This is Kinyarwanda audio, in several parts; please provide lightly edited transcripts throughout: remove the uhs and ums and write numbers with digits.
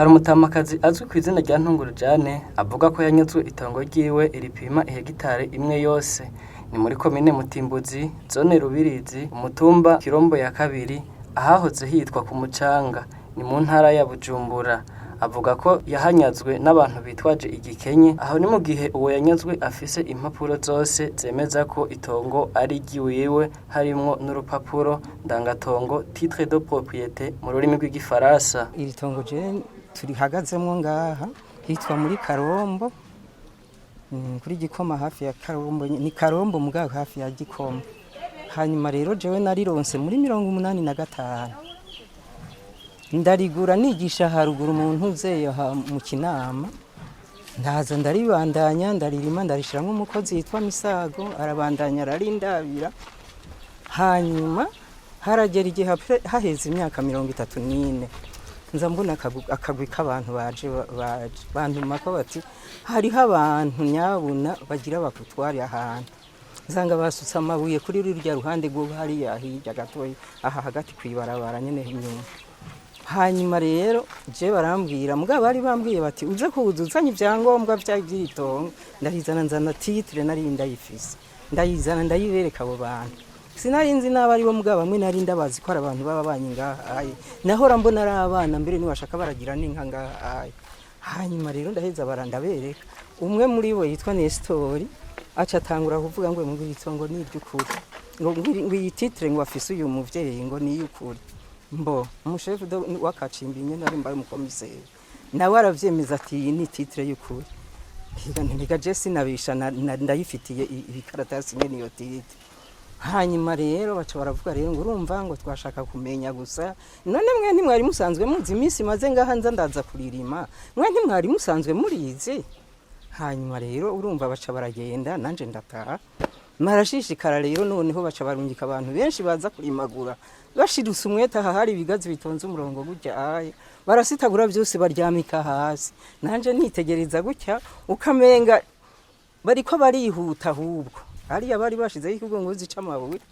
Hari umutamakazi azwi ku izina rya Ntungurujane avuga ko yanyazwe itongo ryiwe iripima ihegitare imwe yose. Ni muri komine Mutimbuzi, zone Rubirizi, umutumba Kirombo ya kabiri, ahahoze hitwa ku Mucanga, ni mu ntara ya Bujumbura. Avuga ko yahanyazwe n'abantu bitwaje igikenye, aho ni mu gihe uwo yanyazwe afise impapuro zose zemeza ko itongo ari ryiwe, harimwo n'urupapuro ndangatongo titre de propriété mu rurimi rw'igifaransa. Iri tongo je turihagazemwo ngaha hitwa muri Karombo, kuri Gikoma hafi ya Karombo, ni Karombo mugabo hafi ya Gikoma. Hanyuma rero jewe narironse muri 85 ndarigura nigisha haruguru umuntu uzeyo mu Kinama, ndaza ndaribandanya ndaririma ndarishiramwe umukozi yitwa Misago arabandanya ararindabira. Hanyuma haragera igihe haheze imyaka 34 nza mbona akagwi k'abantu baje banduma ko bati hariho abantu nyabuna bagira bakutwari ahantu, zanga basutse amabuye kuri rurya ruhande rwo hari hirya gatoyi aha hagati kwibarabara nyene inyuma. Hanyuma rero je barambwira mugabo bari bambwiye bati uze kuzuzanya ibyangombwa by'itongo, ndarizana nzana titre nari ndayifise, ndayizana ndayibereka abo bantu. Sinarinzi n'abari bo mugabo bamwe nari ndabazi ko ari abantu baba banyingaha, nahora mbona ari abana mbere ni bashaka baragira n'inka ngaha. Hanyuma rero ndaheza barandabereka, umwe muri bo yitwa Nestori aca atangura kuvuga ngo mu itongo ni iry'ukuri, ngo iyi titre ngo afise uyu muvyeyi ngo ni y'ukuri. Mbo umushefu wakacimbi nyene ari mbaye umukomiseri nawe aravyemeza ati iyi ni titre y'ukuri. Ntiga je sinabisha ndayifitiye ibikaratasi nyene iyo titre. Hanyuma rero baca baravuga rero ngo urumva ngo twashaka kumenya gusa, none mwe ntimwari musanzwe muzi imisi maze ngaha nza ndaza kuririma, mwe ntimwari musanzwe murizi. Hanyuma rero urumva baca baragenda nanje ndataha, marashishikara rero noneho baca barungika abantu benshi baza kurimagura, bashiruse umwete aha hari ibigazi bitonze umurongo gutya aye barasitagura byose baryamika hasi. Nanje nitegereza gutya ukamenga bariko barihuta ahubwo hariya bari bashizeho ikigongo zica amabuye,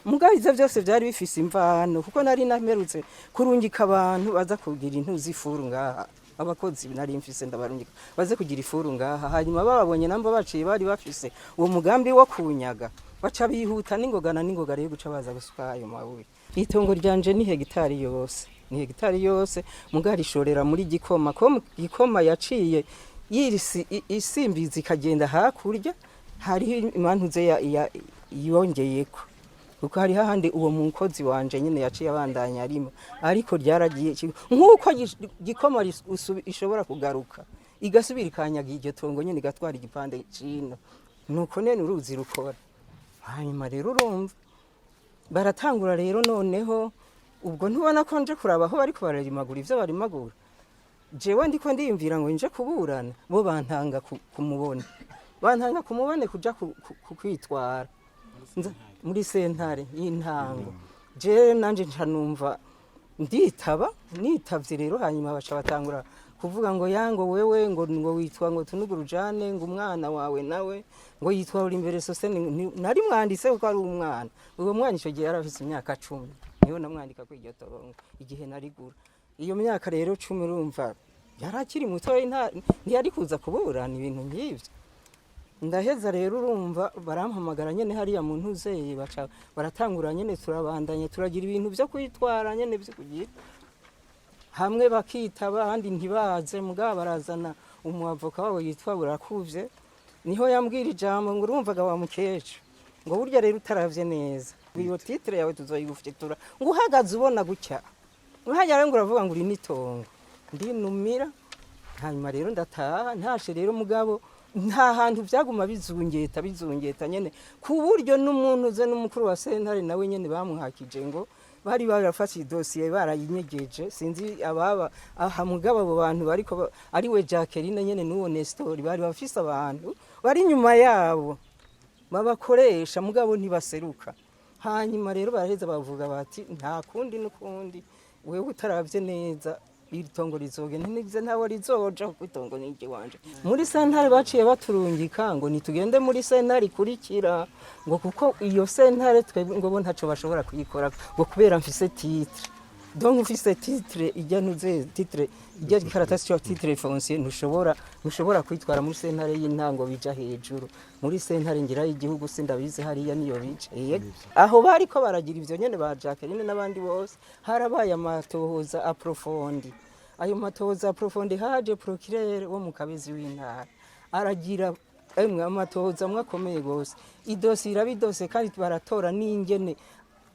mugabo ivyo byose byari bifise imvano kuko nari namerutse kurungika abantu baza kugira intuzi ifuru ngaha, abakozi nari mfise ndabarungika baze kugira ifuru ngaha. Hanyuma babonye namba baciye bari bafise uwo mugambi wo kunyaga, baca bihuta n'ingogana rero guca baza gusuka ayo mabuye. Itongo ryanje ni hegitari yose, ni hegitari yose mugari shorera muri Gikoma, ko Gikoma yaciye yirisi isimbizi kagenda hakurya, hari imantu ze yongeyeko kuko hari hahandi uwo mukozi wanje nyene yaciye abandanya arimo, ariko ryaragiye nkuko Gikoma ishobora kugaruka igasubira ikanyaga iryo tongo nyene gatwara igipande cino, nuko nene uruzi rukora. Hanyuma rero urumva baratangura rero noneho ubwo ntubona ko nje kurabaho bariko bararimagura ivyo barimagura, jewe ndiko ndiyumvira ngo nje kuburana, bo bantanga kumubona, bantanga kumubone kuja kukwitwara muri sentare y'intango. Je nanje ncanumva nditaba nitavye rero. Hanyuma baca batangura kuvuga ngo yango wewe ngo witwa ngo Ntungurujane, ngo umwana wawe nawe ngo yitwa uri imbere sose. Nari mwanditse ko ari umwana, uwo mwana ico gihe yarafise imyaka 10, niyo namwandika ko iryo torongo igihe narigura. Iyo myaka rero 10 urumva yarakiri muto, ntiyari kuza kuburana ibintu nk'ivyo. Ndaheza rero urumva barampamagara nyene hariya mu ntuzeye, baca baratangura nyene turabandanye turagira ibintu byo kwitwara nyene byo kugira hamwe bakitaba ahandi ntibaze, mugabo barazana umuavoka wabo yitwa Burakuvye, niho yambwira ijambo ngo urumvaga wa mukecu ngo burya rero utaravye neza iyo titre yawe tuzoyigufitura ngo uhagaze ubona gutya, nkajya rero ngo uravuga ngo uri nitongo ndinumira. Hanyuma rero ndataha ntashe rero mugabo nta hantu byaguma bizungeta nyene ku buryo n'umuntu ze n'umukuru wa sentare nawe nyene bamuhakije ngo bari barafashe dossier barayinyegeje, sinzi ababa aha mugabo abo bantu bariko ari we Jacqueline nyene n'uwo Nestor bari bafise abantu bari nyuma yabo babakoresha mugabo ntibaseruka. Hanyuma rero baraheza bavuga bati nta kundi n'ukundi wewe utaravye neza iri tongo rizogenda ntize ntawe rizoja ku itongo n'igi wanje. Muri sentare baciye baturungika ngo nitugende muri sentare kurikira ngo kuko iyo sentare twebwe ngo bo ntaco bashobora kuyikora ngo kubera mfise titre donc ufise titre ijya nuze titre ijya karatasi cyo titre foncier ntushobora kwitwara muri sentare y'intango bija hejuru muri sentare ngira y'igihugu sindabize hariya niyo bice aho bariko baragira ivyo nyene ba Jacqueline n'abandi bose harabaye amatohoza aprofondi ayo matohoza aprofondi haje procureur wo mu Kabezi w'intara aragira amatohoza mwakomeye gose idosi irabidose kandi baratora n'ingene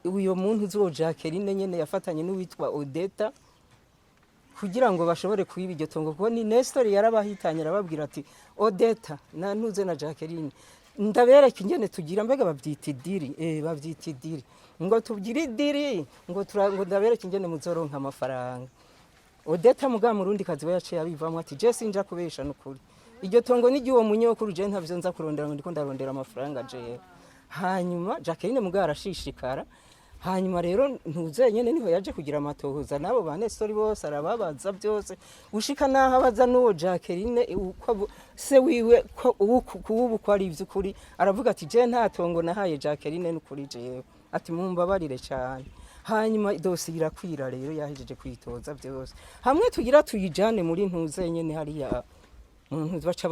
uyo muntu zo Jacqueline nyene yafatanye n'uwitwa Odeta kugira ngo bashobore kwiba iryo tongo kuko ni Nestor yarabahitanye arababwira ati Odeta na ntuze na Jacqueline ndabereka ingene tugira mbega bavyita idiri bavyita idiri ngo tugira idiri ngo ndabereka ingene muzoronka amafaranga Odeta muga murundi kazi we yaciye abivamwe ati je sinja kubesha nukuri iryo tongo n'igi uwo munyokuru je ntavyo nza kurondera ngo ndiko ndarondera amafaranga je hanyuma Jacqueline muga arashishikara hanyuma rero ntuze nyene niho yaje kugira amatohoza nabo ba Nestor bose arababaza byose gushika naho abaza n'uwo Jacqueline uko se wiwe ubu ko ari ivy'ukuri aravuga ati je nta tongo nahaye Jacqueline n'ukuri jewe ati mumbabarire cyane hanyuma dosi irakwira rero yahejeje kwitoza byose hamwe tugira tuyijane muri ntuze nyene hariya umuntu baca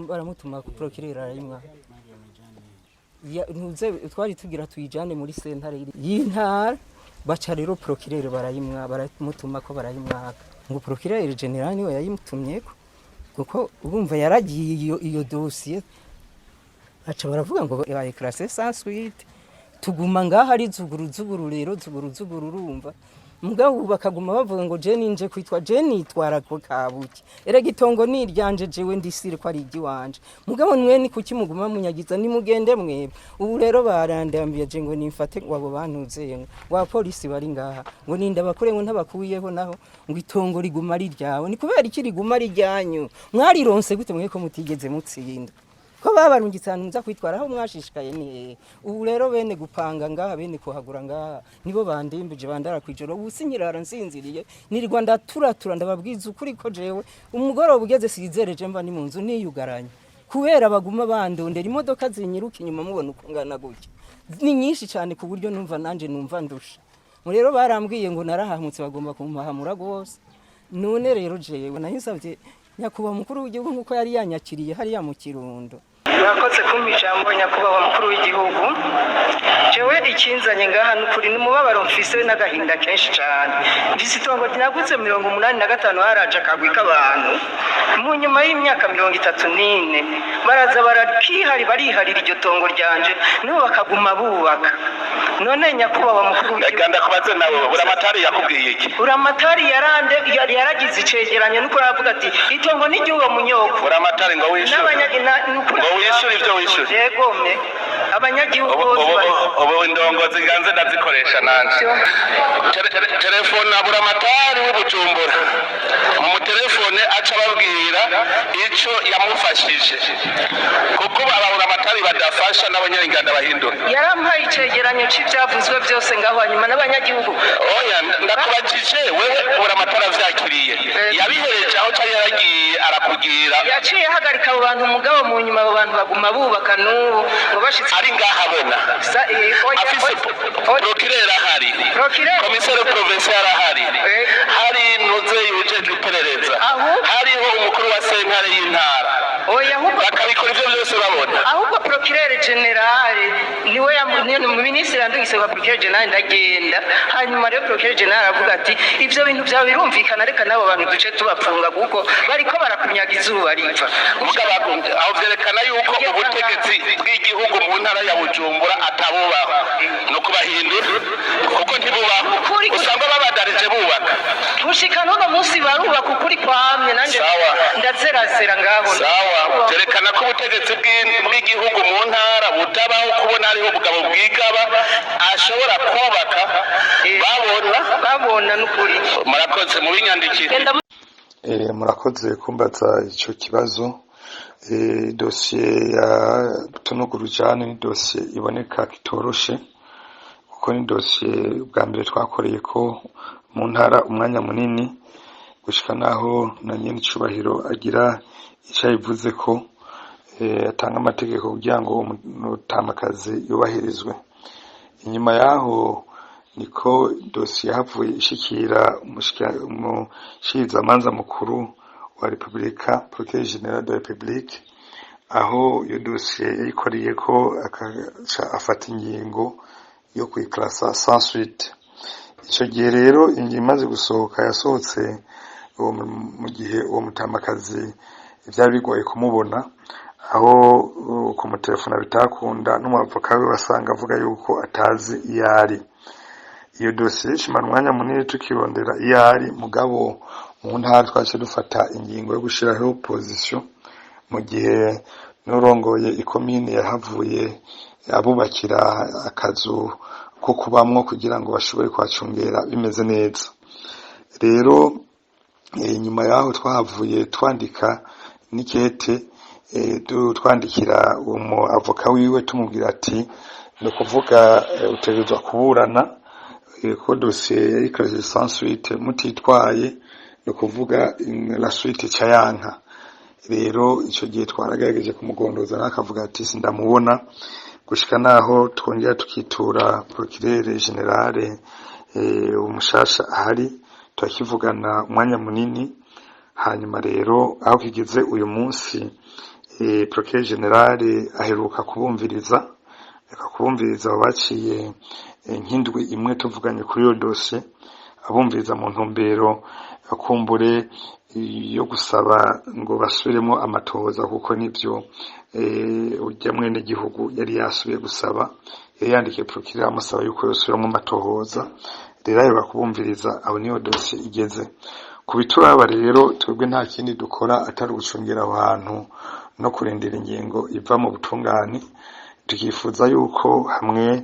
baramutuma ku procureur arayimwa ntuze twari tugira tuyijane muri sentare y'intara baca rero procureur barayimwa baramutuma ko barayimwaka ngo procureur general niwe yayimutumyeko kuko urumva yaragiye iyo dossier aca baravuga ngo yabaye classé sans suite tuguma ngaha ari zuguru rero zuguru urumva mugabo bakaguma bavuga ngo je ninje kwitwa je nitwara ko kabuki erega itongo ni iryanje jewe ndisire ko ari igi wanje mugabo mwe ni kuki muguma munyagiza ni mugende mwebe ubu rero barandambiye je ngo nimfate wabo bantuze wa polisi bari ngaha ngo ninda bakure ngo ntabakuyeho naho ngo itongo riguma ari ryawe ni kubera iki riguma ari ryanyu mwari ronse gute mwe ko mutigeze mutsinda ko babarungitsana nza kwitwara aho mwashishikaye ni ubu rero bene gupanga ngaha bene kuhagura ngaha nibo bandimbije bandara kwijoro ubusinyirara nsinziriye ni Rwanda turatura ndababwiza ukuri ko jewe umugoroba ugeze sizereje mba ni mu nzu niyugaranye kubera baguma bandondera imodoka zinyiruka inyuma mubona ukungana gutya ni nyinshi cyane ku buryo numva nanje numva ndusha mu rero barambwiye ngo narahamutse bagomba kumpahamura gose none rero jewe nahisavye nyakuba mukuru w'igihugu nkuko yari yanyakiriye hariya mu Kirundo yakoze kumijambo nyakuba mukuru w'igihugu jewe ikinzanye ngaha n'ukuri n'umubabaro mfise n'agahinda kenshi cyane mfise itongo rinaguze 85 haraje akagwi k'abantu mu nyuma y'imyaka 34 baraza bariharira iryo tongo ryanje nibo bakaguma bubaka none nyakuba mukuru w'igihugu ganda kubaze nawe uramatari yakubwiye iki uramatari yaragize icegeranyo nuko aravuga ati itongo n'igihugu munyoko uramatari ngo wishure ngo wishure ivyo wishure yegome abanyagihugu ubu indongozi ganze ndazikoresha nanje telefone abura amatari w'Ubujumbura mu telefone aca babwira ico yamufashije kuko ababura amatari badafasha n'abanyarwanda bahindura yarampaye icegeranyo c'ivyavuzwe byose ngaho hanyuma n'abanyagihugu oya ndakubajije wewe ubura amatari avyakiriye yabihereje aho cyari yaragiye arakugira yaciye hagarika abo bantu mugabo mu nyuma abo bantu baguma bubaka n'ubu ngo bashitse ari ngaha abona afise procureur ahari commissaire provincial ahari hari nuze yuje iperereza hariho umukuru wa sentare y'intara oya ahubwo bakabikora ivyo byose babona ahubwo procureur general niwe mu ministre yandugise kwa procureur general ndagenda hanyuma rero procureur general avuga ati ivyo bintu byawe birumvikana reka nabo bantu duce tubapfunga kuko bariko barakunyaga izuba riva aho vyerekana yuko ubutegetsi bw'igihugu mu ntara ya Bujumbura atabubaho no kubahindura kuko ntibubaho usanga babadarije bubaka gushika n'uno munsi barubaka ukuri kwamye nanje ndazerazera ngaho sawa vyerekana ko ubutegetsi bw'igihugu mu ntara butabaho kubona hariho ubugabo bwigaba ashobora kubaka babona n'ukuri murakoze mu binyandikire murakoze kumbaza ico kibazo dosiye ya tunugurujane ni dosiye iboneka kitoroshe kuko ni dosiye bwa mbere twakoreye ko mu ntara umwanya munini gushika naho na nyene cubahiro agira ico yivuze ko atanga amategeko kugira ngo umutamakazi yubahirizwe inyuma yaho niko dosiye havuye ishikira umushikirizamanza mukuru wa Repubulika Procureur General de la République aho iyo dosiye yayikoreye ko akaca afata ingingo yo kwiklasa sans suite. Ico gihe rero ingingo imaze gusohoka yasohotse mu gihe uwo mutamakazi byari bigoye kumubona aho kumutelefona bitakunda n'umwavoka we basanga avuga yuko atazi iyari. Iyo dosiye ishimana umwanya munini tukirondera iyari mugabo mu ntara twaje dufata ingingo yo gushiraho position mu gihe n'urongoye ikomine yahavuye abubakira akazu ko kubamwo kugira ngo bashobore kwacungera bimeze neza. Rero nyuma yaho twahavuye twandika nikete twandikira avoka wiwe tumubwira ati no kuvuga utegerezwa kuburana ko dosiye yari classée sans suite mutitwaye no kuvuga la suite cayanka. Rero ico gihe twaragerageje kumugondoza nakavuga ati sindamubona gushika naho twongera tukitura procureur general umushasha ahari twakivugana umwanya munini. Hanyuma rero aho kigeze uyu munsi procureur general aheruka kubumviriza baciye nk'indwi imwe tuvuganye kuri iyo dosiye abumviriza mu ntumbero akumbure yo gusaba ngo basubiremo amatohoza kuko nivyo ujya mwene gihugu yari yasubiye gusaba yandikiye procureur amusaba yuko yosubiramo amatohoza. Rero ayo bakubumviriza abo niyo dosiye igeze kubituraba. Rero twebwe nta kindi dukora atari gucungira abantu no kurindira ingingo iva mu butungane. Tukifuza yuko hamwe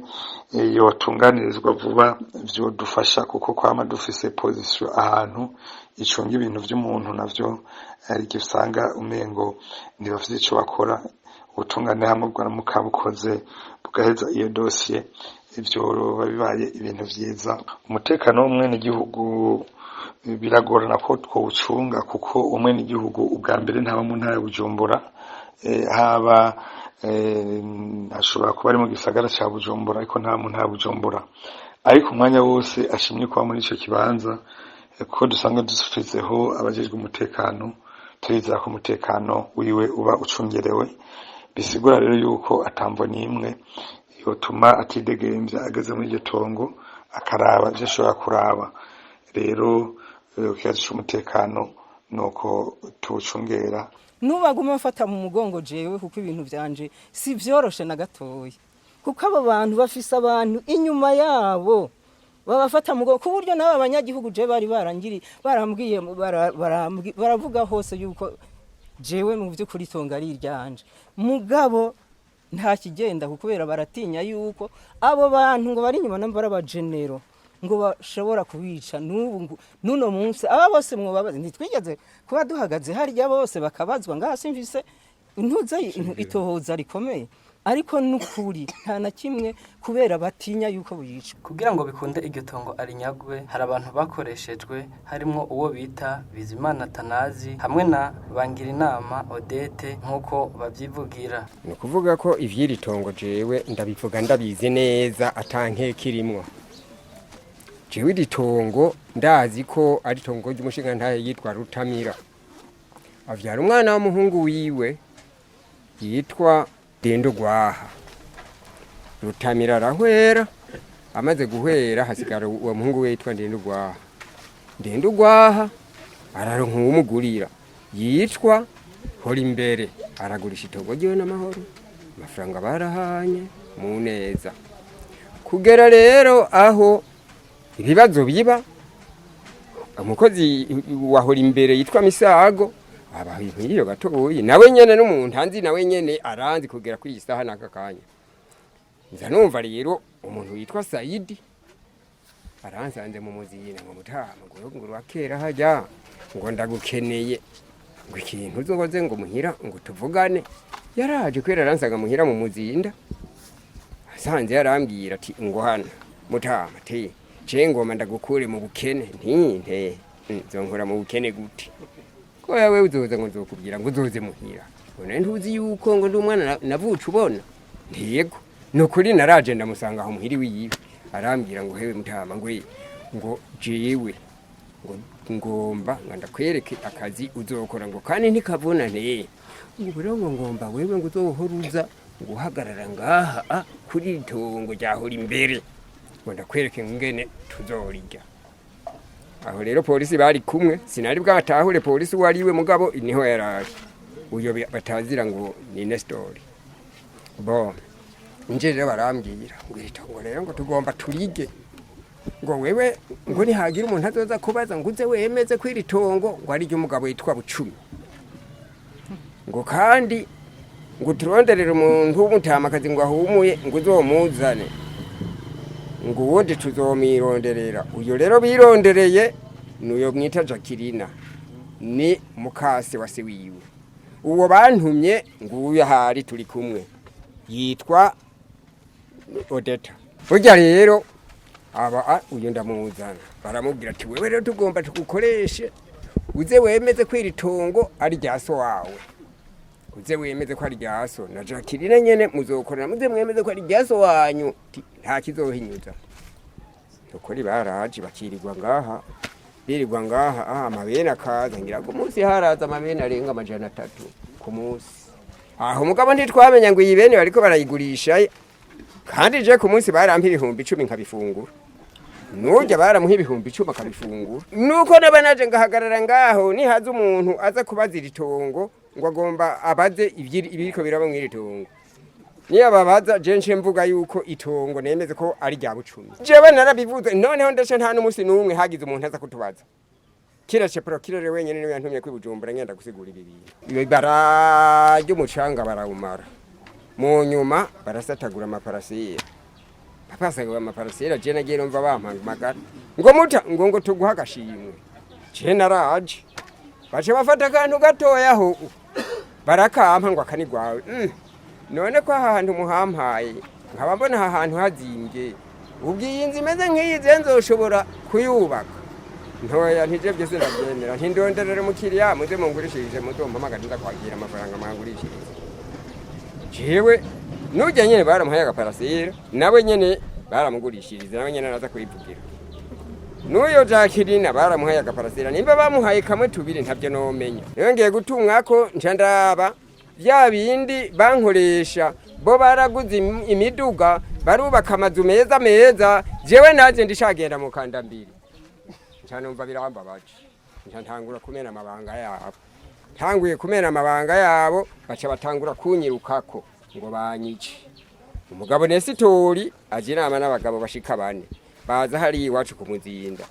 yotunganirizwa vuba byo dufasha kuko kwama dufise position ahantu icunga ibintu by'umuntu navyo ari gisanga umengo ntibafite ico bakora. Ubutungane hamwe bwa mukabukoze bugaheza iyo dosiye ivyo babibaye ibintu vyiza. Umutekano w'umwene gihugu biragorana ko twucunga kuko umwene igihugu ubwa mbere ntaba mu ntara ya Bujumbura haba ashobora kuba ari mu gisagara ca Bujumbura ariko nta mu ntara ya Bujumbura ariko umwanya wose ashimye kuba muri ico kibanza ko dusanga dusufizeho abajejwe umutekano. Turizera ko umutekano wiwe uba ucungerewe bisigura rero yuko atamvo nimwe yotuma atidegembya ageze muri iryo tongo akaraba ivyo ashobora kuraba. Rero ukiyaje umutekano nuko tucungera nubaguma mfata mu mugongo jewe kuko ibintu byanje si vyoroshe na gatoya kuko abo bantu bafise abantu inyuma yabo babafata mugongo ku buryo nabo abanyagihugu je bari barambwiye baravuga hose yuko jewe mu by'ukuri tonga ari iryanje mugabo nta kigenda kubera baratinya yuko abo bantu ngo bari inyuma nambara abagenero ngo bashobora kubica nuno munsi aba bose mwobabaze ntitwigeze kuba duhagaze harya bose bakabazwa ngaha simvise intuza itohoza rikomeye ariko nukuri nta na kimwe kubera batinya yuko buyica. Kugira ngo bikunde iryo tongo ari nyagwe hari abantu bakoreshejwe harimo uwo bita Bizimana Tanazi hamwe na Bangirinama Odette nkuko bavyivugira. No kuvuga ko ivyiri tongo jewe ndabivuga ndabizi neza atanke kirimwo. Jewe itongo ndazi ko ari tongo ry'umushinga ntaye yitwa Rutamira. Avyara umwana w'umuhungu wiwe yitwa Ndendugwaha. Rutamira arahwera amaze guhwera hasigara uwo muhungu we yitwa Ndendugwaha araronka umugurira yitwa Horimbere aragurisha itongo ryiwe n'amahoro amafaranga barahanye mu neza kugera rero aho ibibazo biba umukozi wahora imbere yitwa Misago abahiyo gatoyi nawe nyene n'umuntu hanzi nawe nyene aranzi kugera kuri isaha nakakanya nza numva rero umuntu yitwa Saidi aransanze mu muzina ngo mutama ngo wakera haja ngo ndagukeneye ngo ikintu uzokoze ngo muhira ngo tuvugane yaraje kwera aransaga muhira mu muzinda asanze yarambwira ati ngo hana mutama te ngoma ndagukure mu bukene ntinte nzonkora mu bukene gute ko yawe uzoza ngo nzokubwira ngo uzoze muhira none ntuzi yuko ngo ndi umwana navuca ubona ntiyego nukuri naraje ndamusanga aho muhiri wiwe arambwira ngo hewe mutama ngo jiwe ngo ngomba ndakwereke akazi uzokora ngo kandi ntikavunane ngo rero ngomba wewe ngo uzohoruza guhagarara ngaha kuri itongo ryahora imbere ngo ndakwereke ngene tuzorirya. Aho rero polisi bari kumwe sinari bwatahure polisi wariwe mugabo niho yaraje uyo batazira ngo ni Nestor. Bo nje rero barambwira ngo rero ngo tugomba turige ngo wewe ngo nihagira umuntu azoza kubaza ngo uze wemeze kwiri tongo ngo ari umugabo yitwa Bucumi ngo kandi ngo turonderere umuntu w'umutamakazi ngo ahumuye ngo uzomuzane ngo uwundi tuzomironderera. Uyo rero birondereye nuyo mwita Jacqueline ni mukase wa se wiwe. Uwo bantumye ngo uyu hari turi kumwe yitwa Odeta. Burya rero aba uyu ndamuzana baramubwira ati wewe rero tugomba tugukoreshe uze wemeze kwiri tongo ari ryaso wawe uze wemeze ko ari ryaso na Jacqueline nyene muzokorera muze mwemeze ko ari ryaso wanyu nta kizohinyuza. Ukuri baraje bakirirwa ngaha birirwa ngaha amabene akaza ngira ko munsi haraza amabene arenga 300 ku munsi. Aho mugabo ntitwamenya ngo iyi bene bariko barayigurisha kandi je ku munsi barampira 10,000 nkabifungura. Nujya baramuha 10,000 akabifungura. Nuko nabanaje ngahagarara ngaho ni haza umuntu aza kubazira itongo ngo agomba abaze ibiriko biraba mwiri tongo. Niyo babaza je mvuga yuko itongo nemeze ko ari rya Bucumi. Jewe narabivuze noneho ndashe nta n'umusi numwe hagize umuntu aza kutubaza. Kirashe procureur wenyene niwe yantumye kwibujumbura ngenda gusigura ibi bintu. Ibara ry'umucanga barawumara. Mu nyuma barasatagura amaparasera. Papasanga amaparasera je nagiye mva bampamagara. Ngo muta ngo tuguha agashimwe. Je naraje. Baje bafata kantu gatoyaho. Barakampa ngo akanigwawe. None ko ahantu muhampaye nkaba mbona ahantu hazimbye ubwiye inzi meze nk'iyize nzoshobora kuyubaka ntoya ntije byose ndabyemera ntindonderere mukiriya muze mungurishije muzompamagara ndakwakira amafaranga mangurishije. Jewe nujya nyene baramuhaye agaparasera nawe nyene baramugurishiriza nawe nyene araza kuyivugira. Nuyo Jacqueline baramuhaye agaparasera nimba bamuhaye kamwe tubiri ntavyo nomenya. Ngiye gutumwako ncandaba vya bindi bankoresha bo baraguze imiduga barubaka amazu meza jewe naje ndishagenda mu kandambiri ncanumva birambabaje ntangura kumena amabanga yabo ntanguye kumena amabanga yabo baca batangura kunyirukako ngo banyice. Umugabo Nesitori ajinama n'abagabo bashika bane baza hari iwacu kumuzinda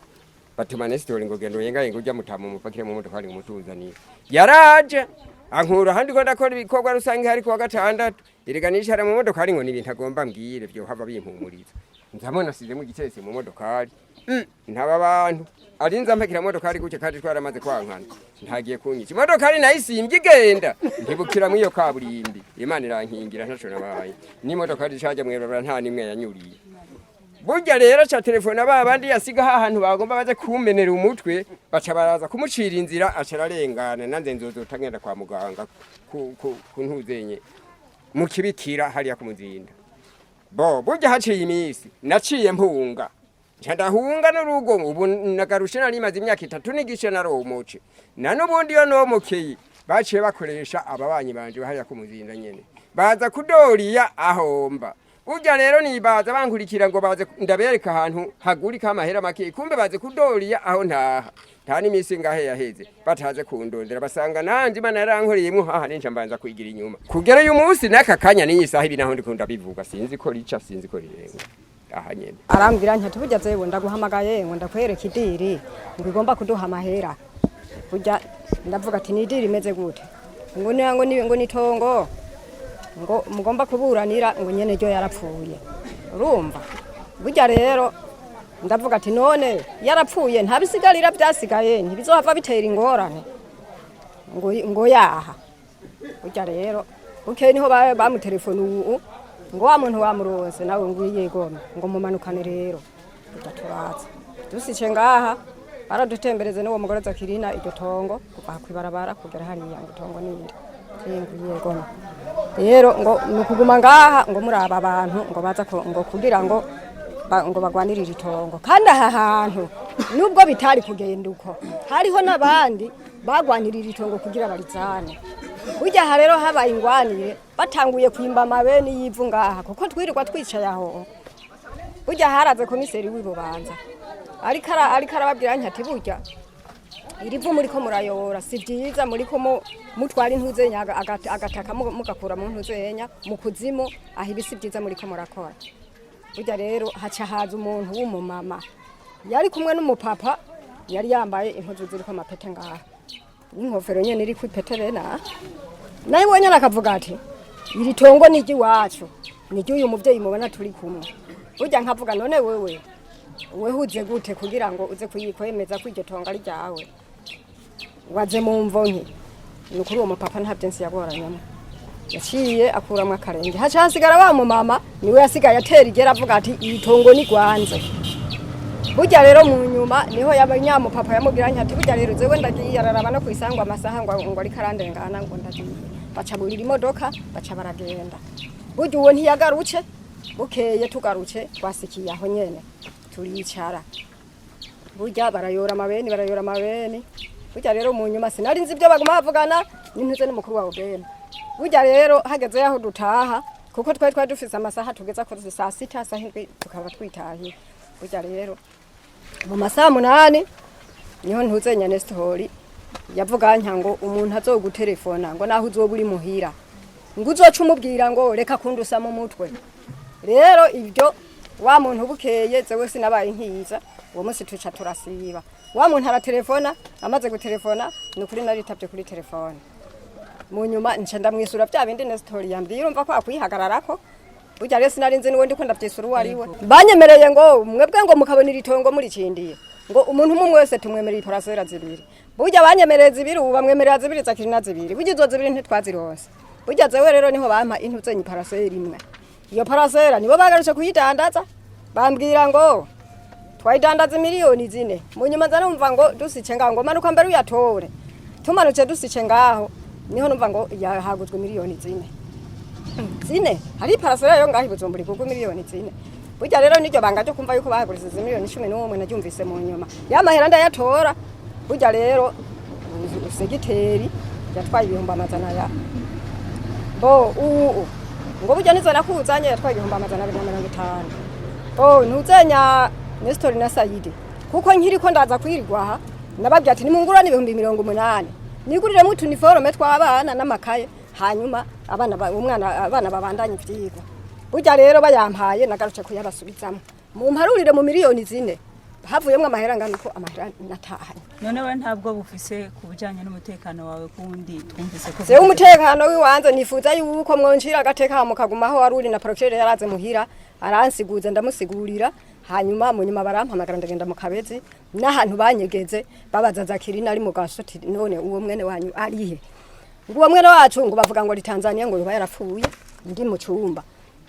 batuma Nesitori ngo gendo yenga ujya mutama umupakire mu modoka ari umutuzaniye yaraje ankura handi ko ndakora ibikorwa rusange hari kwa gatandatu iriganisha mu modoka ari ngo nibintu agomba mbwire byo hava bimpumuriza nzamona size mu gicese mu modoka ari ntaba abantu arinza mpakira modoka ari guke kandi twaramaze kwankana ntagiye kunyica modoka ari nayisimbye igenda ntibukira mu iyo kaburimbi Imana irankingira ntaco nabaye ni modoka ari caje mwerabara nta nimwe yanyuriye. Burya rero cha telefone abandi yasiga ahantu bagomba baje kumenera umutwe baca baraza kumucira inzira acararengana nanze nzozotangenda kwa muganga kuntuzenye mu kibikira hariya kumuzinda. Bo burya haciye imisi naciye mpunga ndahunga n'urugo ubu nagarushe nari maze imyaka 3 nigishe naromoce nanubundi yo nomokeye baciye bakoresha ababanyi banje hariya kumuzinda nyene baza kudoriya ahomba. Burya rero nibaza bankurikira ngo baze ndabereka ahantu hagurika amahera make kumbe baze kudoriya aho ntaha nta n'imisi ngahe yaheze bataje kundondera basanga nanje Imana yarankoreyemo haha ninja mbanza kwigira inyuma kugera uyu munsi n'aka kanya n'isaha ibi naho ndikunda bivuga sinzi ko rica sinzi ko rirenga aha nyene. Arambwira nti tubujya zewe ndaguhamagaye ngo ndakwereka idiri ngo igomba kuduha amahera. Burya ndavuga ati ni idiri imeze gute ngo ni tongo ngo mugomba kuburanira ngo nyene ryo yarapfuye. Urumva burya rero ndavuga ati none yarapfuye ntabisigarira byasigaye ntibizohava bitera ingorane ngo yaha. Burya rero buke niho bamutelefone ubu ngo wa muntu wamuronse nawe ngwiye gome ngo mumanukane rero turaza dusice ngaha baradutembereze n'uwo mugore Jacqueline iryo tongo kuva kwibarabara kugera hariya itongo nindi ngwiye gome rero ngo nukuguma ngaha ngo muri aba bantu ngo baza ngo kugira ngo ngo bagwanirire itongo kandi aha hantu nubwo bitari kugenda uko hariho n'abandi bagwanirira itongo kugira barizane burya aha rero habaye ingwanire batanguye kwimba amabeni y'ivu ngaha kuko twirirwa twicaye aho burya haraze komiseri w'ibubanza ariko arababwira ati burya irivu muri ko murayobora si byiza muri ko mutwara intuzenya agataka mugakura mu ntuzenya mu kuzimu aho ibisi byiza muri ko murakora burya rero haca haza umuntu w'umumama yari kumwe n'umupapa yari yambaye impuzu ziriko amapete ngaha n'inkofero nyene iri kwipeterena naye wonyene akavuga ati iri tongo ni iwacu ni uyu muvyeyi mubona turi kumwe burya nkavuga none wewe huze gute kugira ngo uze kuyikwemeza ko iryo tongo ari ryawe waze mu mvonke nukuri uwo mupapa nta byensi yaboranyamo yaciye akuramwe akarenge haca hasigara wa mumama niwe yasigaye atera igera avuga ati iri tongo ni rwanze burya rero mu nyuma niho yabanyamupapa yamubwiranye ati burya rero zewe ndagiye araraba no kwisangwa amasaha ngo ari karandengana ngo ndagiye baca burira imodoka baca baragenda burya uwo ntiyagaruce bukeye tugaruce twasikiye aho nyene turicara burya barayora amabeni burya rero mu nyuma sinari nzi ibyo baguma bavugana n'intuze n'umukuru wa obema burya rero hageze yaho dutaha kuko twari dufise amasaha tugeza kuri saa 6 saa 7 tukaba twitahiye burya rero mu masaha 8 niho ntuzenya Nestori yavuga ngo umuntu azogutelefona ngo naho uzoburi muhira ngo uzoca umubwira ngo reka kundusa mu mutwe rero ibyo wa muntu bukeye zewe sinabaye nkiza uwo munsi tuca turasiba wa muntu aratelefona amaze gutelefona nukuri naritavye kuri telefone mu nyuma nce ndamwisura bya bindi Nestori yambwiye urumva ko akwihagararako burya rero sinari nzi niwe ndiko ndavyisura uwariwe banyemereye ngo mwebwe ngo mukabonira itongo muri cindiye ngo umuntu umwe wese tumwemerera iparasera zibiri burya banyemereza ibiri ubu bamwemerera zibiri zakiri na zibiri burya izo zibiri ntitwazironse burya zewe rero niho bampa intuzenye iparasera imwe iyo parasera nibo bagarutse kuyidandaza bambwira ngo twayidandaza miliyoni 4 mu nyuma nza numva ngo dusice ngaho ngo manuka mbere uyatore tumanutse dusice ngaho niho numva ngo yahaguzwe miliyoni 4 hari parasera yo ngaho ibuzomburi kuko miliyoni 4 burya rero niryo banga cyo kumva yuko bahaguriza miliyoni 11 nabyumvise mu nyuma yamahera ndayatora burya rero segiteri yatwaye ibihumbi amazana ya bo ngo burya nizo nakuzanye yatwaye ibihumbi amazana 250 ntuzenya Nestori na Sayidi kuko nkiri ko ndaza kwirirwa aha nababye ati nimungurane ibihumbi 80 nigurire mu uniforme tw'abana n'amakaye hanyuma abana babandanye ivyigwa burya rero bayampaye nagaruce kuyabasubizamo mu mparurire mu miliyoni 4 havuyemo amahera ngano ko amahera natahanye none we ntabwo bufise kubujanye n'umutekano wawe kundi twumvise ko se umutekano wiwanze nifuza yuko mwonshira agateka mukagumaho waruri na procureur yaraze muhira aransiguza ndamusigurira hanyuma mu nyuma barampamagara ndagenda mu Kabezi n'ahantu banyegeze babaza Zakirina ari mu gasoti none uwo mwene wanyu arihe ngo uwo mwene wacu ngo bavuga ngo ari Tanzania ngo yoba yarapfuye ndi mu cyumba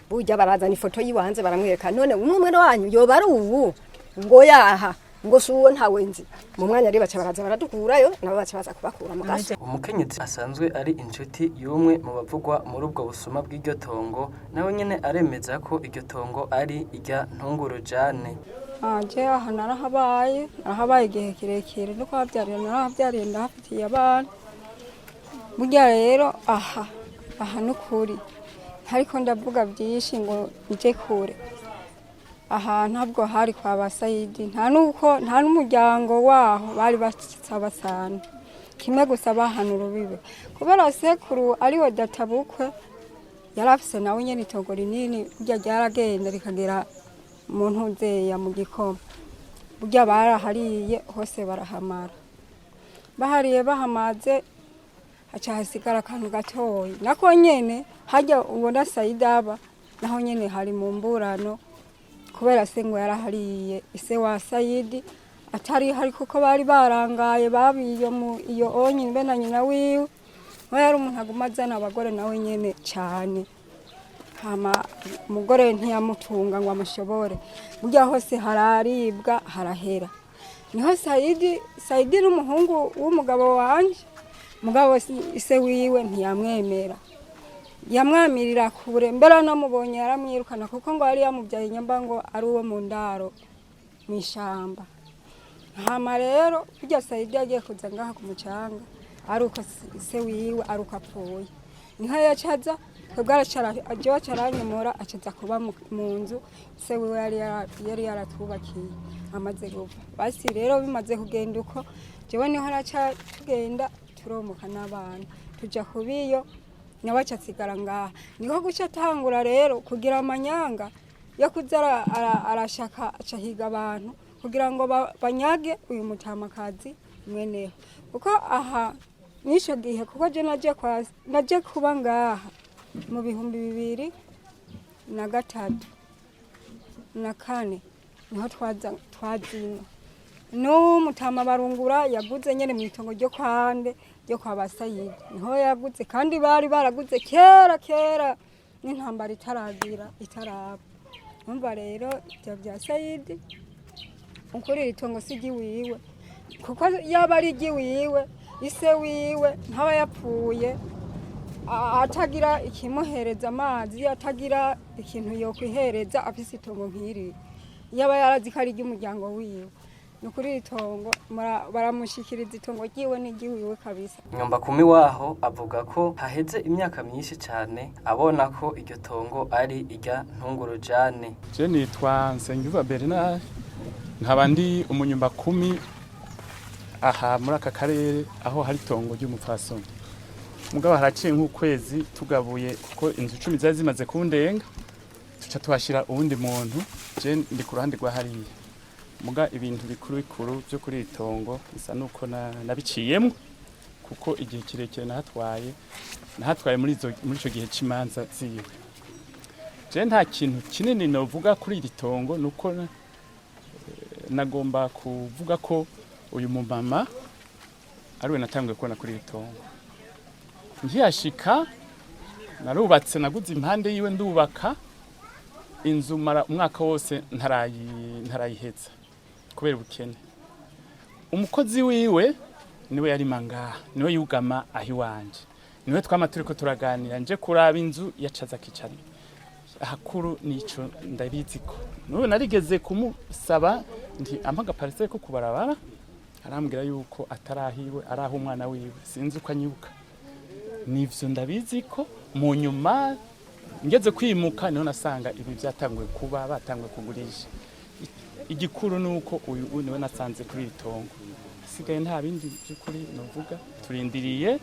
burya barazana ifoto yiwanze baramwereka none umwe mwene wanyu yoba ari ubu ngo yaha ngo suwo ntawe nzi mu mwanya ari baca baraza baradukurayo nabo baca baza kubakura mu gaso umukenyezi asanzwe ari inshuti y'umwe mu bavugwa muri ubwo busuma bw'iryo tongo nawe nyene aremeza ko iryo tongo ari irya Ntunguru Jane je aha narahabaye igihe kirekire no kwabyariye ndahafitiye abana burya rero aha nukuri ariko ndavuga byinshi ngo nje kure aha ntabwo hari kwa Basayidi nta n'umuryango waho bari basabasana kimwe gusa bahanura bibe kubera sekuru ariwe databukwe yarafise nawe nyene itongo rinini burya ryaragenda rikagera mu ntuzeya mu gikoma burya barahariye hose barahamara bahariye bahamaze haca hasigara akantu gatoyi nako nyene hajya ubona Sayidaba naho nyene hari mu mburano kubera se ngo yarahariye ise wa Sayidi atari hari kuko bari barangaye babiyo mu iyo onye mbe na nyina wiwe we yari umuntu agumazana abagore nawe nyene cyane hama umugore ntiyamutunga ngo amushobore burya hose hararibwa harahera niho Sayidi n'umuhungu w'umugabo wanje mugabo ise wiwe ntiyamwemera yamwamirira kure mbere namubonye yaramwirukana kuko ngo yari yamubyaye nyamba ngo ari uwo mu ndaro mu ishamba. Hama rero burya Saidi yagiye kuza ngaha ku mucanga aruko se wiwe aruko apfuye. Inka yacaza twebwe ajo caranyomora acaza kuba mu nzu se wiwe yari yaratubakiye amaze gupfa. Basi rero bimaze kugenda uko jewe niho raca tugenda turomuka n'abana tuja kubiyo nabaca tsigara ngaha niho guca tangura rero kugira amanyanga yo kuza arashaka acahiga abantu kugira ngo banyage uyu mutamakazi mweneho kuko aha nisho gihe kuko je naje kuba ngaha mu 2003 na 4 niho twazina no mutama barungura yaguze nyene mu itongo ryo kwande ryo kwa Basayidi niho yaguze kandi bari baraguze kera n'intambara itaraba umva rero bya Sayidi ukuri itongo sigi wiwe kuko yaba ari giwiwe ise wiwe ntaba yapfuye atagira ikimuhereza amazi atagira ikintu yo kwihereza afise itongo nkiri yaba yarazikari ry'umuryango wiwe nukuri itongo baramushikiriza itongo ryiwe n'igiwiwe kabisa. Nyomba kumi waho avuga ko haheze imyaka myinshi cyane abona ko iryo tongo ari irya ntungurujane. Je nitwa Nsengiyumva Bernard nkaba ndi umunyumba kumi aha muri aka karere aho hari itongo ry'umupfasoni. Mugabo haraciye nk'ukwezi tugabuye kuko inzu 10 zari zimaze kundenga tuca tuhashira ubundi muntu je ndi ku ruhande rwa hariya. Muga ibintu bikuru byo kuri itongo isa nuko nabiciyemo kuko igihe kirekire nahatwaye muri ico gihe cimanza ziwe. Je nta kintu kinini novuga kuri iri tongo nuko nagomba kuvuga ko uyu mumama ariwe natangiye kubona kuri iri tongo. Nkiyashika narubatse naguze impande yiwe ndubaka inzu mara umwaka wose ntarayiheza kubera ubukene. Umukozi wiwe niwe yari mangaha niwe yugama ahi wanje niwe twamaturiko turaganira nje kuraba inzu yacaza kicana hakuru nico ndabiziko none narigeze kumusaba ndi amaga parcelle ko kubarabara arambwira yuko atarahiwe araho umwana wiwe sinzi uko anyuka nivyo ndabiziko mu nyuma ngeze kwimuka niho nasanga ibi byatanguye kuba batanguye kugurisha. Igikuru nuko uyu niwe nasanze kuri itongo sigaye nta bindi byukuri novuga turindiriye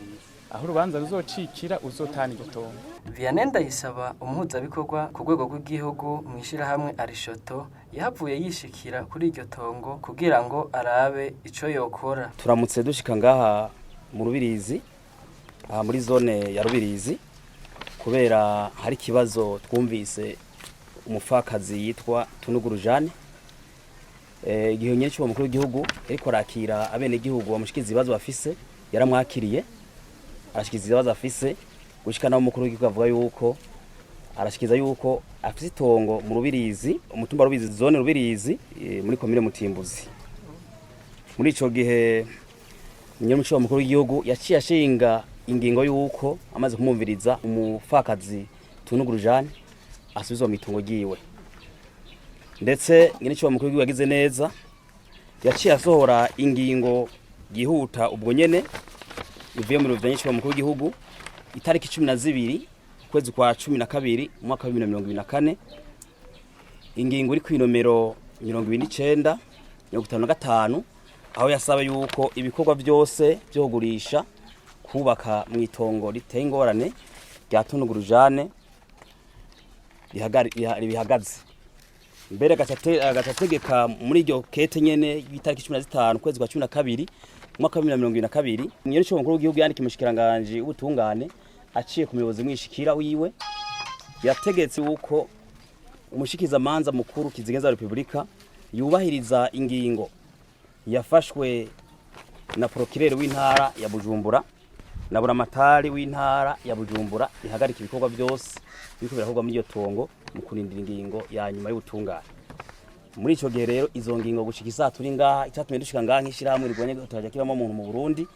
aho urubanza ruzocikira uzotana igitongo. Vianney Ndayisaba umuhuzabikorwa ku rwego rw'igihugu mwishira hamwe ALUCHOTO yahavuye yishikira kuri iryo tongo kugira ngo arabe ico yokora. Turamutse dushika ngaha mu Rubirizi aha muri zone ya Rubirizi kubera hari kibazo twumvise umufakazi yitwa Tunugurujane igihe nyine cyo mukuru w'igihugu ariko rakira abene gihugu bamushikiza ibibazo bafise yaramwakiriye arashikiza ibibazo afise gushikana umukuru w'igihugu avuga yuko arashikiza yuko afise itongo mu Rubirizi umutumba Rubirizi zone Rubirizi muri komine Mutimbuzi. Muri ico gihe nyine cyo mukuru w'igihugu yaciye ashinga ingingo yuko amaze kumumviriza umufakazi Tunugurujane asubizwa mu itongo ryiwe ndetse ngene cyo mukuru w'igihugu yagize neza yaciye asohora ingingo gihuta ubwo nyene ivuye mu ruvanye cyo mukuru w'igihugu itariki 12 kwezi kwa 12 mwaka wa 2024 ingingo iri ku nomero 29 55 aho yasaba yuko ibikorwa byose byo kugurisha kubaka mu itongo riteye ingorane rya Tunugurujane bihagaze mbere agategeka muri iryo kete nyene y'itariki 15 kwezi kwa 12 mwaka wa 2022 nyene cyo mukuru w'igihugu yandika umushikiranganje ubutungane aciye ku muyobozi mwishikira wiwe yategetse uko umushikiza manza mukuru kizigenza Republika yubahiriza ingingo yafashwe na procureur w'intara ya Bujumbura na buramatari w'intara ya Bujumbura ihagarika ibikorwa byose biko birakorwa muri iyo tongo mu kurindira ingingo ya nyuma y'ubutungane. Muri ico gihe rero izo ngingo gushika isaturi ngaha icyatumye dushika ngaha nkishira hamwe rigwanye turaje kibamo umuntu mu Burundi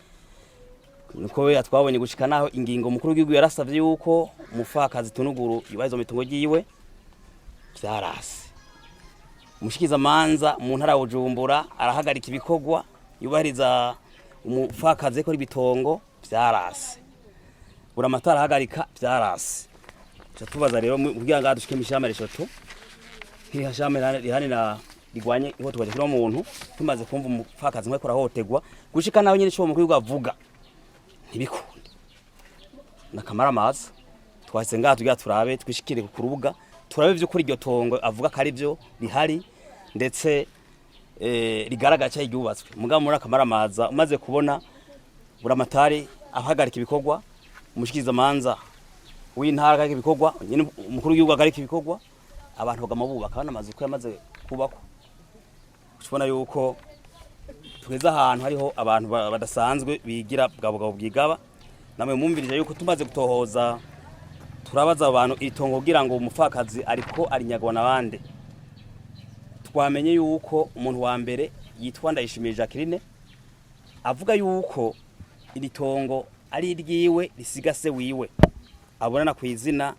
niko twabonye gushika naho ingingo mukuru w'igihugu yarasavye yuko umupfakazi tunuguru yubahirizwa mu itongo ryiwe vyarase. Umushikiza manza mu ntara ya Bujumbura arahagarika ibikorwa yubahiriza umupfakazi ko ibitongo vyarase. Buramatara arahagarika vyarase. Tubaza rero kugira ngo dushike mishama reshoto hihashame rihanira rigwanye ihohoterwa ryo muntu tumaze kumva umupfakazi nkwe korahotegwa gushika naho nyine cyo mukuru gavuga ntibikunde nakamara amazi twahise ngaha tugira turabe twishikire ku rubuga turabe byo kuri iryo tongo avuga ko ari byo rihari ndetse rigaragara cyo yubatswe mugabo muri akamara amazi umaze kubona buramatari ahagarika ibikorwa umushikiriza manza w'intara kake ibikorwa nyine umukuru w'igihugu agarika ibikorwa abantu bagama bubaka banamaze ko yamaze kubako tubona yuko tugeze ahantu hariho abantu badasanzwe bigira bwabo bwigaba namwe mumvirije yuko tumaze gutohoza turabaza abantu itongo kugira ngo umupfakazi ariko arinyagwa nabande twamenye yuko umuntu wa mbere yitwa Ndayishimiye Jacqueline avuga yuko iri tongo ari ryiwe risigase wiwe abonana ku izina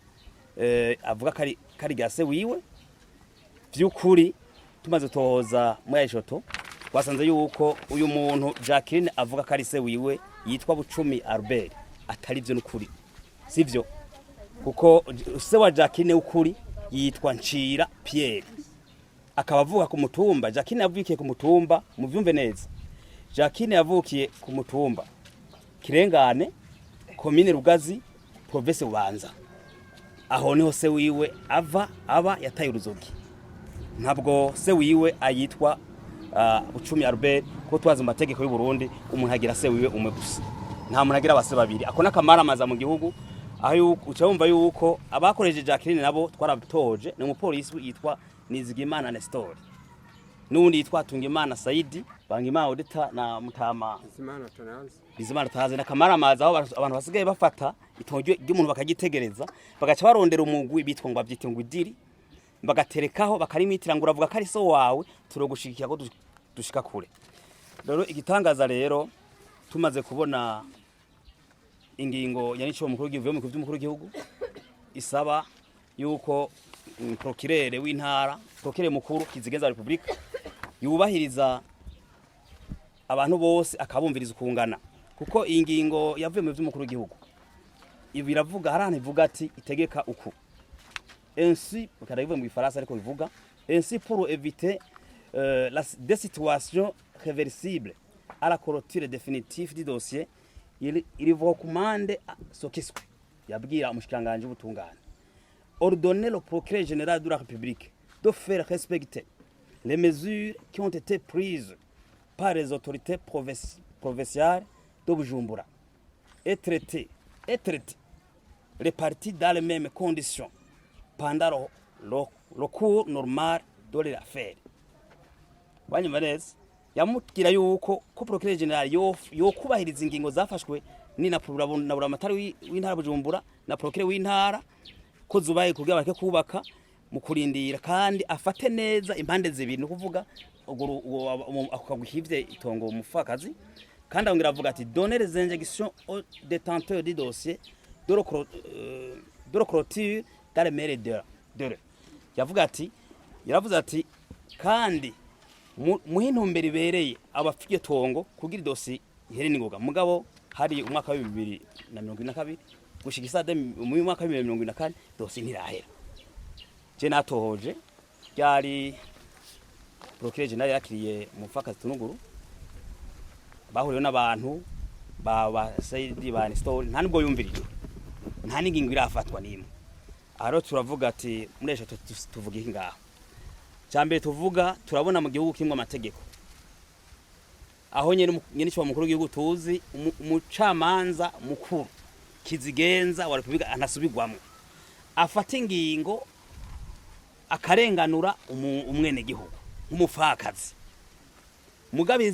avuga kari gase wiwe byukuri tumaze tohoza mu yishoto twasanze yuko uyu muntu Jacqueline avuga kari se wiwe yitwa Bucumi Albert atari byo n'ukuri sivyo kuko se wa Jacqueline ukuri yitwa Ncira Pierre akaba avuga ku mutumba Jacqueline yavukiye ku mutumba mu byumve neza Jacqueline yavukiye ku mutumba Kirengane commune Rugazi province Bubanza aho niho se wiwe aba yataye uruzogi ntabwo se wiwe ayitwa Bucumi Albert ko twaza mu mategeko y'u Burundi umuntu agira se wiwe umwe gusa nta muntu agira abase babiri akona kamara amaza mu gihugu aho ucumva yuko abakoreje Jacqueline nabo twarabitoje ni umupolisi yitwa Nizigimana Nestor nundi yitwa Tungimana Saidi Bangimana Odita na Mutama Bizimana Tahaze na kamara amaza aho abantu basigaye bafata itongo ry'umuntu bakagitegereza bagaca barondera umugwi bitwa ngo abyite ngo idiri bagaterekaho bakarimitira ngo uravuga ko ari so wawe turogushikira ko dushika kure rero igitangaza rero tumaze kubona ingingo yanico mukuru givuye mu by'umukuru w'igihugu isaba yuko procureur w'intara procureur mukuru kizigenza Republika yubahiriza abantu bose akabumviriza ukungana kuko ingingo yavuye mu by'umukuru w'igihugu ibiravuga harane ivuga ati itegeka uku ainsi bakaravuye mu Gifaransa ariko bivuga ainsi pour éviter des situations réversibles à la clôture définitive du dossier il recommande ce qui suit yabwira umushikanganje ubutungane ordonner le procureur général de la République de faire respecter les mesures qui ont été prises par les autorités provinciales de Bujumbura et traiter les parties dans les mêmes conditions pendant le cours normal de l'affaire. Banyimareze yamutgira yuko ko procureur général yo kubahiriza ingingo zafashwe ni na buramatari w'intara Bujumbura na procureur w'intara ko zubaye kugira bareke kubaka mu kurindira kandi afate neza impande zibiri no kuvuga akagwihivye itongo umufakazi kandi abongira avuga ati donner les injections aux détenteurs du dossier de la clôture dans les mairies de yavuga ati yaravuze ati kandi muhintumbere ibereye abafite tongo kugira dossier ihere ningoga mugabo hari umwaka wa 2022 gushika isade mu mwaka wa 2024 dossier ntirahera je natohoje byari procureur général yakiriye umufakazi tunuguru bahuriye n'abantu ba Saidi ba Nestor nta nubwo yumvirije nta n'ingingo irafatwa nimwe aro turavuga ati muresha tuvuga ingaho cyambere tuvuga turabona mu gihugu kimwe amategeko aho nyene cyo mukuru w'igihugu tuzi umucamanza mukuru kizigenza wa Republika anasubirwamo afata ingingo akarenganura umwene gihugu nk'umufakazi mugabe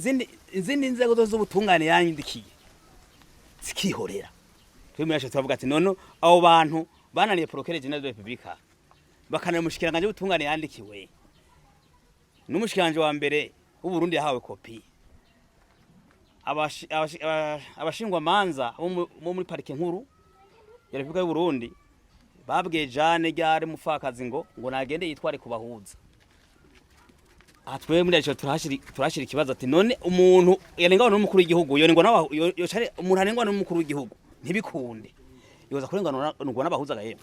izindi nzego z'ubutungane yandikiye zikihorera twemera turavuga ati none abo bantu bananiye procureur général de la République bakanira mushikiranganje ubutungane yandikiwe n'umushikiranganje wa mbere w'u Burundi yahawe kopi abashingwa manza bo muri parike nkuru ya Republika y'u Burundi babwiye Jane ryari mufakazi ngo nagende yitware kubahuza. Atwe muri aco turashira ikibazo ati none umuntu yarengwa n'umukuru w'igihugu yorengwa umuntu arengwa n'umukuru w'igihugu ntibikunde yoza kurengwa n'abahuza gahema.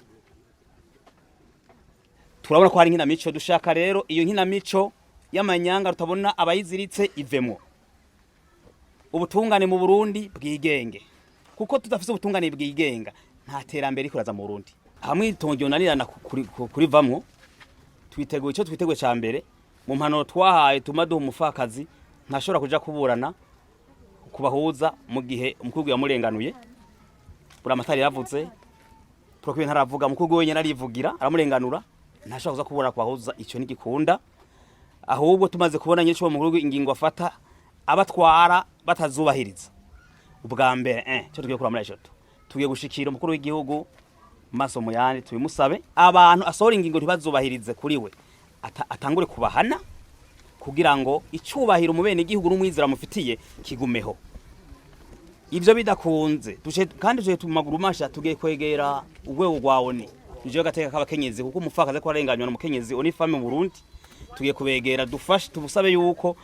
Turabona ko hari inkinamico dushaka rero iyo nkinamico y'amanyanga rutabona abayiziritse ivemo. Ubutungane mu Burundi bwigenge kuko tudafise ubutungane bwigenga nta terambere ikuraza mu Burundi. Hamwe itongo nanirana kuri vamwo twiteguye ico twiteguye ca mbere mu mpano twahaye tumaduha umufakazi ntashobora kuja kuburana kubahuza mu gihe umukuru yamurenganuye. Buramatari yavuze procureur ntaravuga umukuru wenyene arivugira aramurenganura ntashobora kuza kubura kubahuza ico nigikunda. Ahubwo tumaze kubona nyinshi wo mukuru ingingo afata abatwara batazubahiriza ubwa mbere cyo tugiye kura muri Eshatu tugiye gushikira umukuru w'igihugu maso muyandi tubimusabe abantu asohora ingingo ntibazubahirize kuri we atangure kubahana kugira ngo icubahiro umubene igihugu n'umwizera mufitiye kigumeho. Ivyo bidakunze kandi tuje tumaguru masha tugiye kwegera urwego rwawo ni tuje gateka k'abakenyezi kuko umufakaze ko arenganywa n'umukenyezi oni femme mu Burundi tugiye kubegera dufashe tubusabe yuko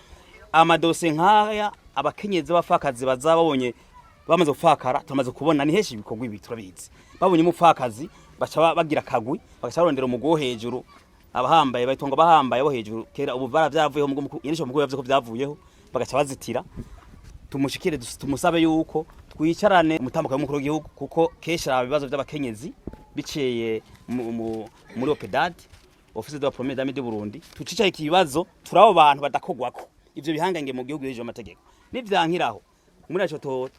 amadose nkaya abakenyezi bafakazi bazabonye bamaze gufakara tumaze kubona ni heshi ibikorwa ibi turabizi babonye umufakazi baca bagira kagwi bagaca barondera umugo hejuru abahambaye bayitonga bahambaye bo hejuru kera ubu baravyavuyeho mugo yenisho mugo yavye ko byavuyeho bagaca bazitira tumushikire tumusabe yuko twicarane umutambuka w'umukuru w'igihugu kuko kesha ibibazo by'abakenyezi biceye muri opedad office de la première dame du Burundi tucicaye ikibazo turabo bantu badakogwako ivyo bihangange mu gihugu hejuru amategeko nivyankiraho muri aco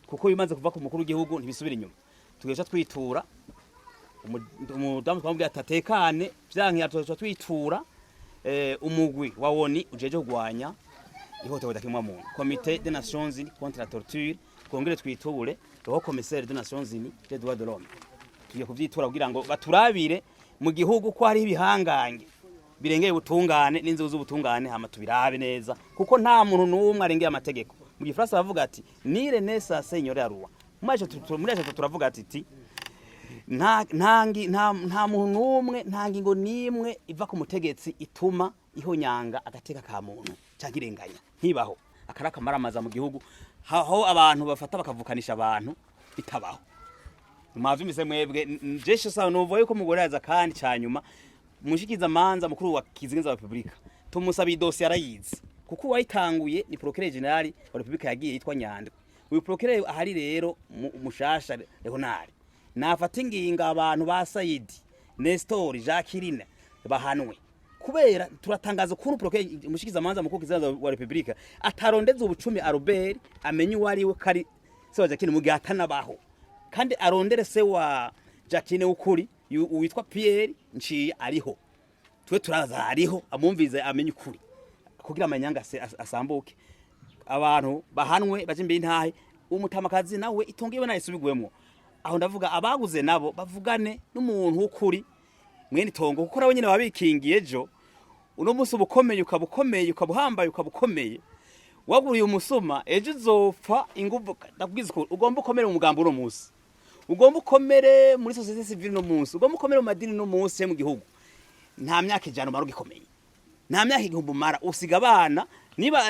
kuko bimaze kuva ku mukuru w'igihugu ntibisubira inyuma tugeje twitura umudamu twambwiye atatekane vyankira twitura umugwi wa ONU ujeje kugwanya ihohoterwa ry'ikiremwa muntu Comité des Nations Unies contre la torture kongere twiture roho commissaire des Nations Unies des droits de l'homme tugiye kuvyitura kugira ngo baturabire mu gihugu ko hari ibihangange birengeye ubutungane n'inzu z'ubutungane hama tubirabe neza kuko nta muntu n'umwe arengeye amategeko. Mu Gifaransa bavuga ati nire nesa senyore ya roi muri aje turavuga ati nta muntu n'umwe nta ngingo nimwe iva ku mutegetsi ituma ihonyanga agateka ka muntu cyangirenganya ntibaho akaraka maramaza mu gihugu aho abantu bafata bakavukanisha abantu bitabaho. Mwavyumvise mwebwe jeshe sawa novuye yuko mugore yaza kandi cyanyuma mushikiza manza mukuru wa kizingenza wa Republika tumusaba idosi arayizi kuko wayitanguye ni procureur general wa Republika yagiye yitwa Nyandwi. Uyu procureur ahari rero mushasha Leonard nafata inginga abantu ba Saidi Nestor Jacqueline bahanwe kubera turatangaza kuri procureur mushikiza manza mukuru kizingenza wa Republika atarondeza ubucumi Albert amenye wari we kari se wa Jacqueline mugatana baho kandi arondere se wa Jacqueline ukuri witwa Pierre nciye ariho twe turaza ariho amumvize amenye ukuri kugira amanyanga asambuke abantu bahanwe baje imbere intahe umutamakazi nawe itongiwe nayisubigwemo. Aho ndavuga abaguze nabo bavugane n'umuntu ukuri mwene itongo kuko nawe nyine babikingiye ejo uno musi ubukomeye ukabuhambaye ukabukomeye waguriye umusuma ejo uzopfa inguvu ndakubwiza ko ugomba ukomere mu mugambo uno musi ugomba ukomere muri societe civile no munsi ugomba ukomere mu madini no munsi mu gihugu nta myaka ijana umara ugikomeye nta myaka igihumbi umara usiga abana niba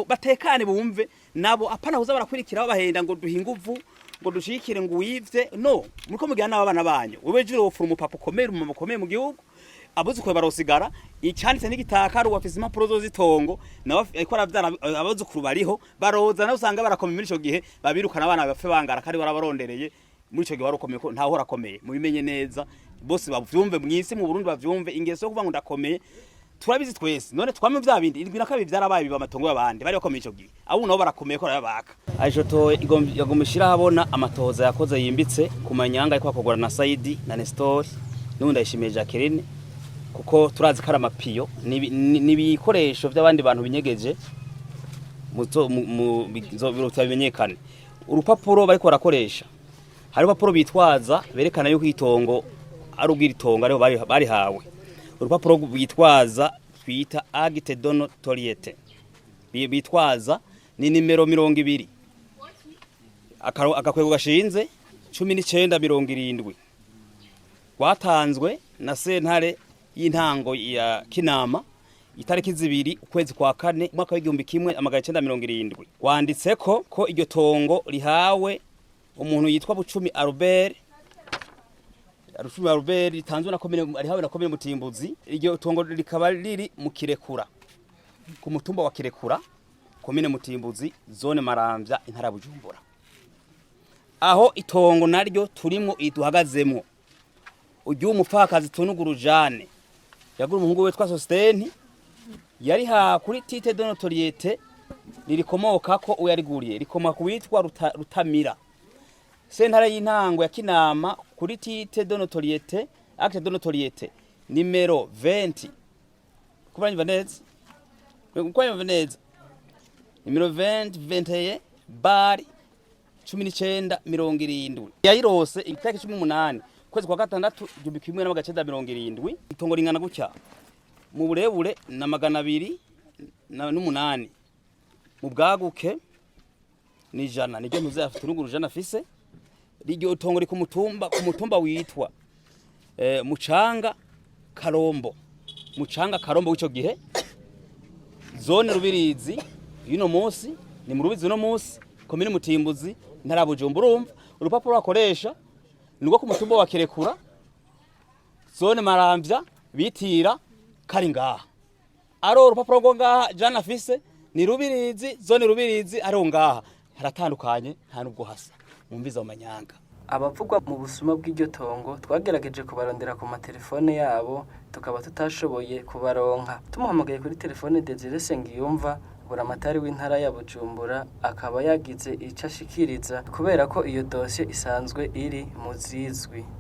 batekane bumve nabo apana huza barakwirikira bahenda ngo duhinguvu ngo dushikire ngo wivye no muriko mugana abana banyu wewe juro wofura umupapa ukomere umama ukomeye mu gihugu abuze ko barosigara icyanditse n'igitakaru wafise impapuro zo zitongo nawe ariko aravyara abazukuru bariho baroza nawe usanga barakomeye muri ico gihe babirukana abana bafe bangara kandi barabarondereye muri ico gihe warukomeye ko ntaho rakomeye mubimenye neza bose bavyumve mwisi mu Burundi bavyumve ingeso yo kuvuga ngo ndakomeye turabizi twese none twame vya bindi indwi na kabiri vyarabaye biba amatongo y'abandi bari bakomeye ico gihe abo nabo barakomeye ko arabaka ALUCHOTO yagomishira habona amatoza yakoze yimbitse kumanyanga ariko akogora na Saidi na Nestor n'undi ayishimiye Jacqueline kuko turazi ko aramapiyo nibikoresho by'abandi bantu binyegeje mu bimenyekane. Urupapuro bariko barakoresha hari urupapuro bitwaza berekana yuko itongo ari ubwiritongo ariho bari hawe. Urupapuro bitwaza twita acte de notoriété bitwaza ni nimero 20 agakwego gashinze 1970 rwatanzwe na sentare y'intango ya Kinama itariki 2 ukwezi kwa 4 mwaka w'igihumbi kimwe amagana 1970 wanditseko ko iryo tongo rihawe umuntu yitwa Bucumi Albert ritanzwe na komine rihawe na komine Mutimbuzi. Iryo tongo rikaba riri mu Kirekura ku mutumba wa Kirekura komine Mutimbuzi zone Maramvya intara Bujumbura. Aho itongo naryo turimo iduhagazemo ugiye umupfakazi tunugurujane yagura umuhungu we twa Sosteni yari ha kuri titre de notoriété lirikomoka ko uyariguriye rikoma kuwitwa Rutamira sentare y'intango ya Kinama kuri titre de notoriété acte de notoriété numero 20 kubanye Vanez numero 20 bari 1970 yayirose itariki 18 kwezi kwa 6 1970 itongo ringana gutya mu burebure na 208 mu bwaguke ni jana niryo ntuze afite urugurujana afise iryo tongo ri ku mutumba witwa Mucanga Karombo w'ico gihe zone Rubirizi yuno munsi ni mu Rubirizi no munsi komine Mutimbuzi ntara Bujumbura. Urumva urupapuro akoresha nirwo ku mutumba wa Kirekura zone Maramvya bitira kari ngaha aro urupapuro ngo ngaha jana afise ni Rubirizi zone Rubirizi ari ngaha haratandukanye nta nubwo hasa mumbiza mu manyanga. Abavugwa mu busuma bw'iryo tongo twagerageje kubarondera ku matelefone yabo tukaba tutashoboye kubaronka. Tumuhamagaye kuri telefone Desire Sengiyumva buramatari w'intara ya Bujumbura akaba yagize icyo ashikiriza kubera ko iyo dossier isanzwe iri mu zizwi.